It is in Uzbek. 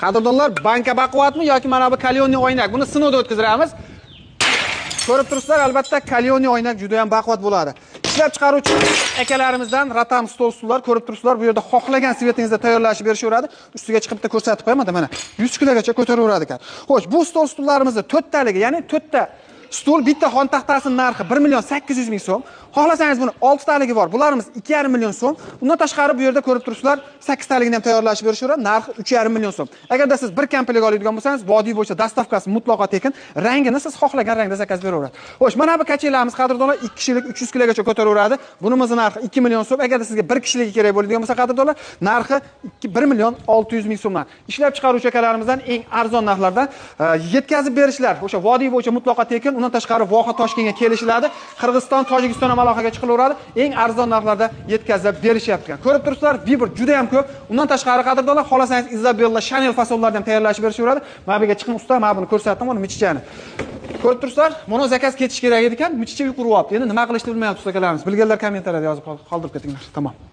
Qadrdonlar, banka baquvvatmi yoki mana bu kalyonli oynak? Buni sinovdan o'tkazamiz. Ko'rib turibsizlar, albatta kalyonli oynak juda ham baquvvat bo'ladi. Ishlab chiqaruvchi akalarimizdan Ratam stol-stullar ko'rib turibsizlar. Bu yerda xohlagan svetingizda tayyorlashib berishaveradi. Ustiga chiqib bitta ko'rsatib qo'yamada mana 100 kilogacha ko'taraveradi ekan. Xo'sh, bu stol-stullarimizni 4 taligi, ya'ni 4 ta stul, bitta xon taxtasining narxi 1.800.000 so'm. Xohlasangiz buni 6 taligi bor. Bularimiz 2,5 million so'm. Undan tashqari bu yerda ko'rib turibsizlar, 8 taligini ham tayyorlashib berishaveradi. Narxi 3,5 million so'm. Agarda siz bir komplet oladigan bo'lsangiz, vodiy bo'yicha dastavkasi mutlaqo tekin. Rangini siz xohlagan rangda zakaz beraveradi. Xo'sh, mana bu kachelarimiz qadrdonlar 2 kishilik 300 kilogacha ko'taraveradi. Bunimizning narxi 2 million so'm. Agarda sizga 1 kishilik kerak bo'ladigan bo'lsa qadrdonlar, narxi 1.600.000 so'mdan. Ishlab chiqaruvchi akalarimizdan eng arzon narxlardan yetkazib berishlar. O'sha vodiy bo'yicha mutlaqo tekin. Undan tashqari voha Toshkentga kelishiladi. Qirg'iziston, Tojikiston ham aloqaga chiqilaveradi. Eng arzon narxlarda yetkazib berishyapti. Ko'rib turibsizlar, Vibr juda ham ko'p. Undan tashqari qadrdonlar, xolasangiz Isabella, Chanel fasonlardan ham tayyorlashib berishaveradi. Mana bu yerga chiqing usta, mana buni ko'rsatdim, uni michichani. Ko'rib turibsizlar, mono zakaz ketish kerak edi ekan, michicha yuqib uribdi. Endi nima qilishni bilmayapti ustalarimiz. Bilganlar kommentariyada yozib qoldirib ketinglar. Tamom.